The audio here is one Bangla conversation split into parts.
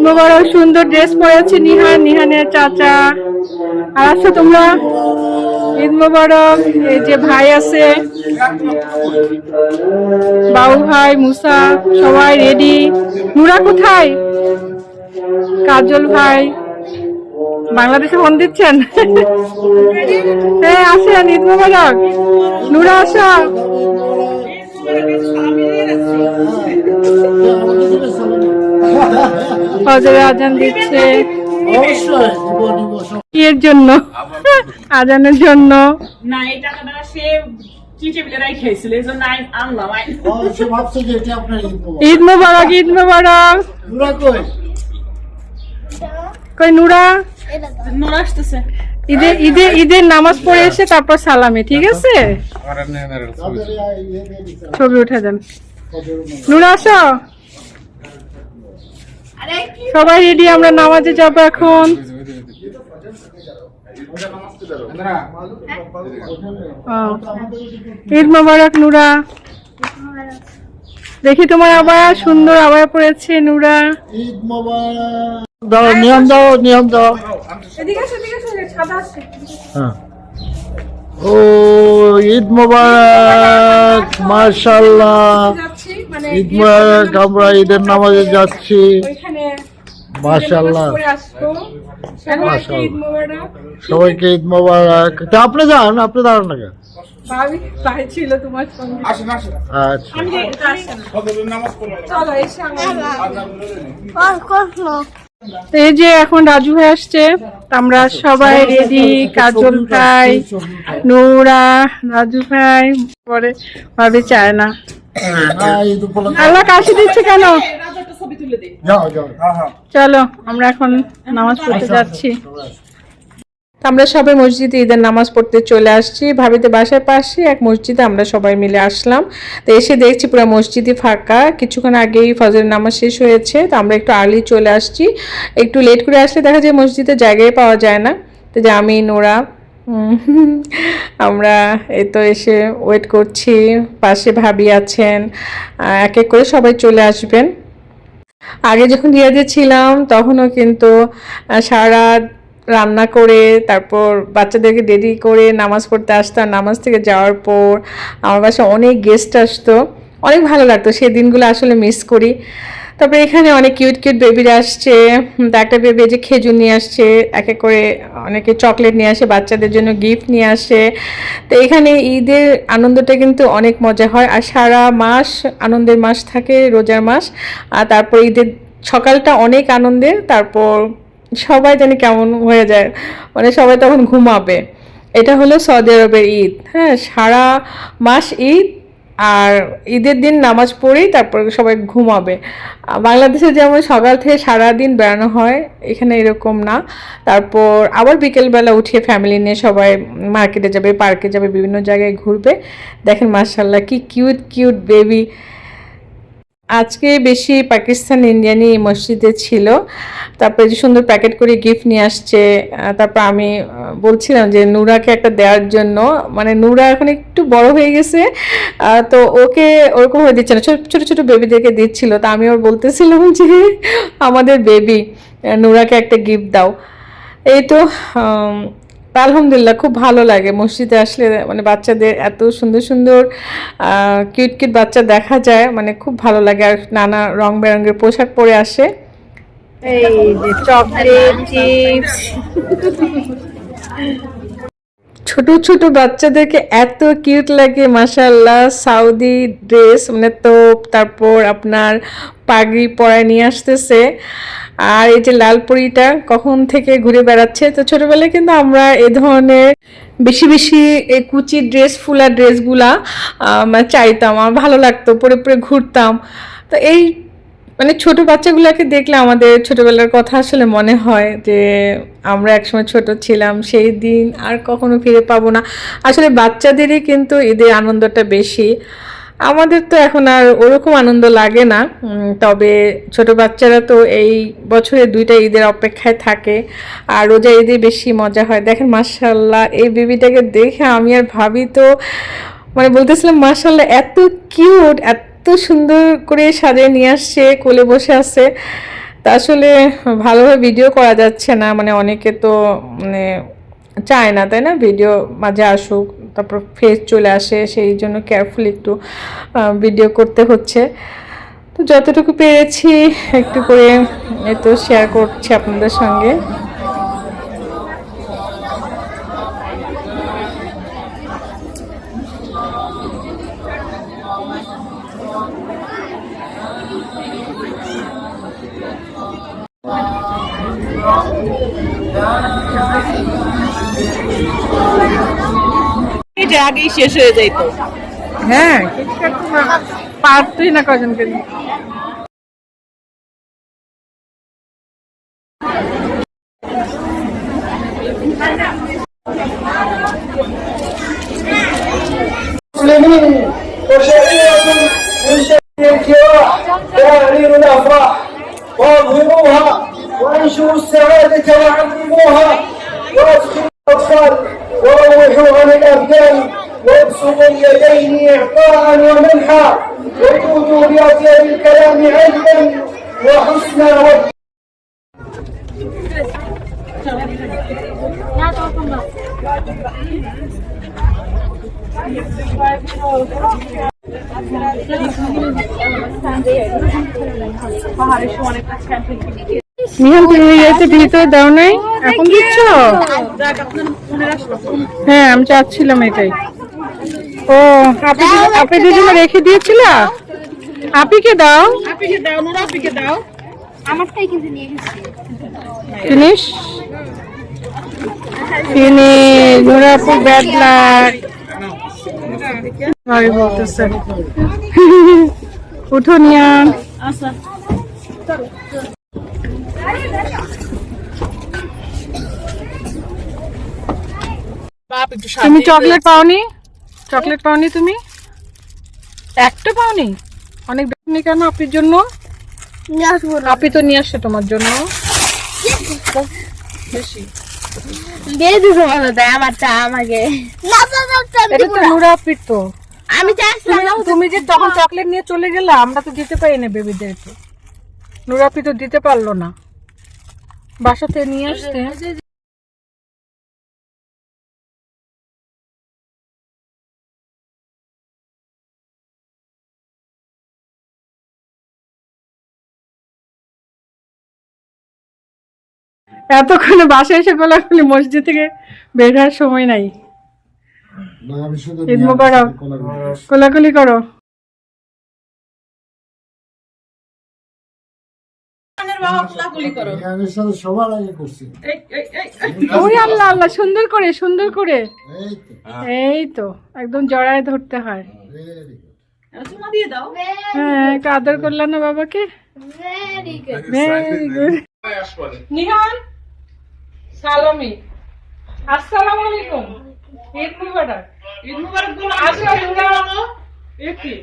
মোবারক। সুন্দর ড্রেস পরেছে নিহান, নিহানের চাচা। আর আসো তোমরা, ঈদ মোবারক। এই যে ভাই আছে, বাবু ভাই, মুসা, সবাই রেডি। নুরা কোথায়? কাজল ভাই বাংলাদেশে ফোন দিচ্ছেন। হ্যাঁ আসেন, ঈদ মোবারক। নুরা আসো। ফজরের আজান দিচ্ছে। কি এর জন্য? আজানের জন্য। না এই টাকাটা সে চিঠি রাইখাইছিল, এই জন্য আনলাম। ঈদ মোবারক, ঈদ মোবারক। কই নুরা? নুরা আসতেছে। ঈদের নামাজ পড়ে এসে তারপর সালামি, ঠিক আছে? ছবি উঠে দেন। নুরা আসো। সবাই রেডি, আমরা নামাজে যাবো এখন। ঈদ মোবারক নুরা। দেখি তোমার আবার সুন্দর আবায়া পড়েছে নুরা। ঈদ মোবারক। দাও নিয়ম দাও, নিয়ম দাও। ও ঈদ মোবারক, মাশাআল্লাহ। ঈদ মোবারক। আমরা ঈদের নামাজে যাচ্ছি। মাশাআল্লাহ, সবাইকে ঈদ মোবারক। তা আপনি যান, আপনি দাঁড়ান না কেন? ছিল তোমার সঙ্গে। এই যে এখন রাজু ভাই আসছে, আমরা সবাই রেডি। কাজল ভাই, নূরা, রাজু ভাই, পরে ভাবি চায় না। আল্লাহ কাশি দিচ্ছে কেন? চলো আমরা এখন নামাজ পড়তে যাচ্ছি। আমরা সবাই মসজিদে ঈদের নামাজ পড়তে চলে আসছি। ভাবিতে বাসার পাশে এক মসজিদে আমরা সবাই মিলে আসলাম। তো এসে দেখছি পুরো মসজিদই ফাঁকা। কিছুক্ষণ আগেই ফজরের নামাজ শেষ হয়েছে, তো আমরা একটু আর্লি চলে আসছি। একটু লেট করে আসলে দেখা যায় মসজিদে জায়গায় পাওয়া যায় না। তো যে আমি, নোরা, আমরা এই তো এসে ওয়েট করছি। পাশে ভাবি আছেন, এক এক করে সবাই চলে আসবেন। আগে যখন রিয়াদে ছিলাম তখনও কিন্তু সারা রান্না করে তারপর বাচ্চাদেরকে রেডি করে নামাজ পড়তে আসতাম। নামাজ থেকে যাওয়ার পর আমার বাসায় অনেক গেস্ট আসতো, অনেক ভালো লাগতো। সেই দিনগুলো আসলে মিস করি। তারপরে এখানে অনেক কিউট কিউট বেবিরা আসছে। একটা বেবি যে খেজুর নিয়ে আসছে, এক এক করে অনেকে চকলেট নিয়ে আসে, বাচ্চাদের জন্য গিফট নিয়ে আসে। তো এখানে ঈদের আনন্দটা কিন্তু অনেক মজা হয়। আর সারা মাস আনন্দের মাস থাকে, রোজার মাস। আর তারপর ঈদের সকালটা অনেক আনন্দের, তারপর সবাই জানি কেমন হয়ে যায়, মানে সবাই তখন ঘুমাবে। এটা হলো সৌদি আরবের ঈদ। হ্যাঁ, সারা মাস ঈদ, আর ঈদের দিন নামাজ পড়েই তারপর সবাই ঘুমাবে। বাংলাদেশে যেমন সকাল থেকে সারাদিন বেড়ানো হয়, এখানে এরকম না। তারপর আবার বিকেলবেলা উঠিয়ে ফ্যামিলি নিয়ে সবাই মার্কেটে যাবে, পার্কে যাবে, বিভিন্ন জায়গায় ঘুরবে। দেখেন মাশাআল্লাহ কি কিউট কিউট বেবি। আজকে বেশি পাকিস্তান ইন্ডিয়ানই মসজিদে ছিল। তারপরে যে সুন্দর প্যাকেট করে গিফট নিয়ে আসছে। তারপর আমি বলছিলাম যে নূরাকে একটা দেওয়ার জন্য, মানে নূরা এখন একটু বড় হয়ে গেছে, তো ওকে ওরকম হয়ে দিচ্ছে না, ছোট ছোট বেবিদেরকে দিচ্ছিল। তা আমি ওর বলতেছিলাম যে আমাদের বেবি নূরাকে একটা গিফট দাও। এই তো আলহামদুলিল্লাহ খুব ভালো লাগে মসজিদে আসলে, মানে বাচ্চাদের এত সুন্দর সুন্দর কিউট কিউট বাচ্চা দেখা যায়, মানে খুব ভালো লাগে। আর নানা রং বেরঙের পোশাক পরে আসে। এই যে চকলেট, চিপস। ছোট ছোট বাচ্চাদেরকে এত কিউট লাগে মাশাআল্লাহ। সাউদি ড্রেস, মানে তোপ, তারপর আপনার পাগড়ি পরায় নিয়ে আসতেছে। আর এই যে লাল পরীটা কখন থেকে ঘুরে বেড়াচ্ছে। তো ছোটবেলায় কিন্তু আমরা এ ধরনের বেশি বেশি এই কুচি ড্রেস, ফুলা ড্রেসগুলা চাইতাম, আমার ভালো লাগতো, পরে পরে ঘুরতাম। তো এই মানে ছোট বাচ্চাগুলোকে দেখলে আমাদের ছোটবেলার কথা আসলে মনে হয় যে আমরা একসময় ছোট ছিলাম, সেই দিন আর কখনো ফিরে পাবো না। আসলে বাচ্চাদেরই কিন্তু ঈদের আনন্দটা বেশি, আমাদের তো এখন আর ওরকম আনন্দ লাগে না। তবে ছোট বাচ্চারা তো এই বছরে 2টা ঈদের অপেক্ষায় থাকে, আর রোজা ঈদে বেশি মজা হয়। দেখেন মাশাআল্লাহ, এই বেবিটাকে দেখে আমি আর ভাবি তো মানে বলতেছিলাম মাশাআল্লাহ এত কিউট, এত সুন্দর করে সাজিয়ে নিয়ে আসছে, কোলে বসে আছে। তা আসলে ভালোভাবে ভিডিও করা যাচ্ছে না, মানে অনেকে তো মানে চায় না, তাই না, ভিডিও মাঝে আসুক, তারপর ফেস চলে আসে, সেই জন্য কেয়ারফুলি একটু ভিডিও করতে হচ্ছে। তো যতটুকু পেরেছি একটু করে এই তো শেয়ার করছি আপনাদের সঙ্গে। এটা আগেই শেষ হয়ে যাইতো। হ্যাঁ, পারতই না কজনকে নিয়ে। مسلمين وشريعة من شريع الكراح تهرير الأفراح واظهروها وانشروا السعادة وعظموها وادخلوا الأطفال وروحوا عن الأبدان وابسطوا اليدين إعطاء ومنحا وجودوا بأطيب الكلام علما وحسنا নিহান, তুমি এতে ভিতরে দাও নাই, এখন দিচ্ছ? হ্যাঁ, আমি চাচ্ছিলাম এটাই। ও, আপনি দিদিমা রেখে দিয়েছিল, আপিকে দাও। আপিকে দাও, নুরা আপিকে দাও। আমারটাই কিন্তু নিয়ে গেছি। ফিনিশ ফিনিশ, ওরা খুব ব্যাড লাক। সরি বলতেছে। উঠো নিয়ান। আচ্ছা বাপ একটু তুমি চকলেট পাওনি? চকলেট পাওনি তুমি? একটা পাওনি? অনেক বেশি কেন আপির জন্য? আপি তো নিয়ে আসছে তোমার জন্য। দিয়ে দিছো ভালো, তাই আমারটা আমাকে। এটা তো নুরা আপির তো। আমি চাইছিলাম তুমি যে তখন চকলেট নিয়ে চলে গেলে, আমরা তো দিতে পারি না বেবিদেরকে। নুরা আপি তো দিতে পারলো না, বাসাতে নিয়ে আসতে। এতক্ষণে বাসায় এসে কোলাকুলি, মসজিদ থেকে বের হওয়ার সময় নাই। না, আমি শুধু ঈদ মোবারক। কোলাকুলি করো। আমি সাথে সবার আগে করছি। ওই আল্লাহ আল্লাহ, সুন্দর করে সুন্দর করে। এই তো, এই তো একদম জড়ায় ধরতে হয়। very good. চুমা দিয়ে দাও। হ্যাঁ, একটু আদর করলে না বাবাকে? Very good. Very good. Nihan, সালামি, আসসালামু আলাইকুম, ঈদ মুবারক। ঈদ মুবারক বলো। আসো, নুরা। একি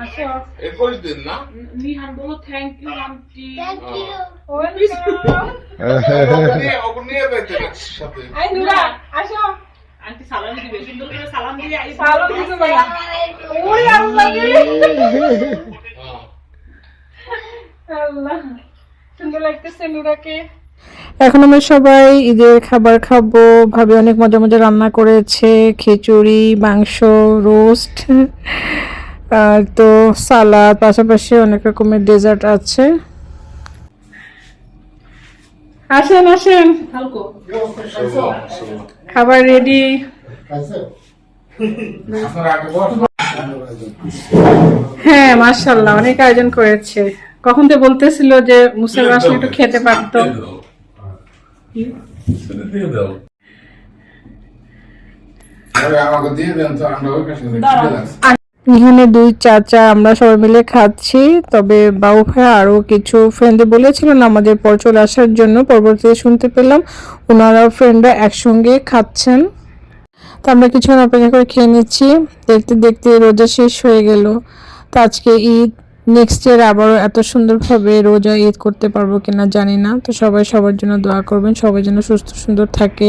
আসো। 21 দিন না? নিহান বলো thank you auntie. Thank you. নিয়ে যাইতে সাথে। আই নুরা, আসো। আন্টি সালাম দিবে, সুন্দর করে সালাম দিয়ে সালাম দিতে বলা। ওই আল্লাহ রে। আল্লাহ, সুন্দর লাগতেছে নুরাকে। এখন আমরা সবাই ঈদের খাবার খাবো। ভাবি অনেক মজা মজা রান্না করেছে, খিচুড়ি, মাংস, রোস্ট, আর তো সালাদ, পাশাপাশি অনেক রকমের ডেজার্ট আছে। আসেন আসেন, হালকো খাবার রেডি। আছে? আপনারা আগে বস। হ্যাঁ, মাশাআল্লাহ, অনেক আয়োজন করেছে। কখন তো বলতেছিল যে মুসা আসলে একটু খেতে পারতো। দিয়ে দাও। আমাকে দিয়ে দেন তো, আমরা ওই পাশে এখানে দুই চাচা, আমরা সবাই মিলে খাচ্ছি। তবে বাবু ভাই আরো কিছু ফ্রেন্ডে বলেছিল না আমাদের পর চলে আসার জন্য। পরবর্তীতে শুনতে পেলাম ওনারা ফ্রেন্ডরা একসঙ্গে খাচ্ছেন। তো আমরা কিছুক্ষণ অপেক্ষা করে খেয়ে নিচ্ছি। দেখতে দেখতে রোজা শেষ হয়ে গেল। তো আজকে ঈদ, নেক্সট ইয়ার আবারও এত সুন্দরভাবে রোজা ঈদ করতে পারবো কিনা জানি না। তো সবাই সবার জন্য দোয়া করবেন, সবাই যেন সুস্থ সুন্দর থাকে।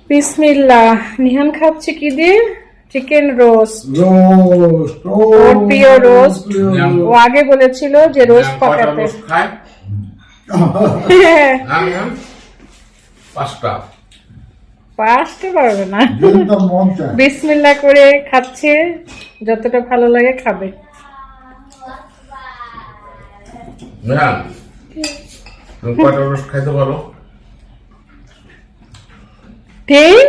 বিসমিল্লাহ। নিহান খাচ্ছে কি দিয়ে? চিকেন রোস্ট, রোস্ট, ওর প্রিয় রোস্ট। ও আগে বলেছিল যে রোস্ট পাকাতে। খায় পাঁচটা পাঁচটা পারবে না, কিন্তু মন চায়। বিসমিল্লাহ করে খাচ্ছে, যতটা ভালো লাগে খাবে। মেহান তুমি কয়টা রোস্ট খাইতে পারো? ঠিক,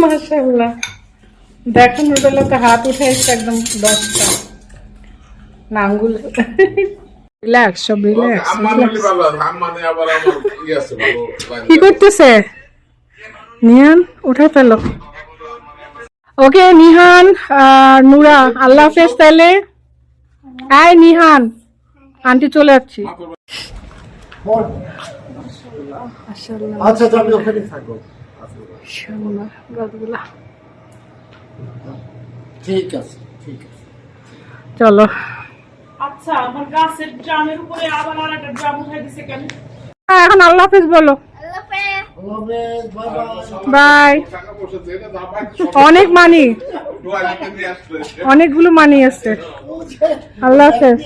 মাশাআল্লাহ। দেখো নুডলে তো হাত উঠাইছে একদম 10টা না, আঙ্গুল। রিল্যাক্স, সব রিল্যাক্স। আম্মা বলি ভালো আছে, আম্মা নেই আবার আমার ই আছে ভালো লাগে। কি করতেছে নিহান? উঠে ফেলো। ওকে নিহান আর নুরা, আল্লাহ হাফেজ তাহলে। আয় নিহান, আন্টি চলে যাচ্ছি। আচ্ছা তুমি ওখানে থাকো। ঠিক আছে, ঠিক আছে। চলো, আচ্ছা আমার গাছের ড্রামের উপরে আবার আর একটা ড্রাম উঠাই দিছে কেন? এখন আল্লাহ হাফেজ বলো। বাই। টাকা পয়সা দিয়ে না দাম পাই অনেক মানি, দোয়া লিখে দিয়ে আসলে অনেকগুলো মানি আছে। আল্লাহ হাফেজ।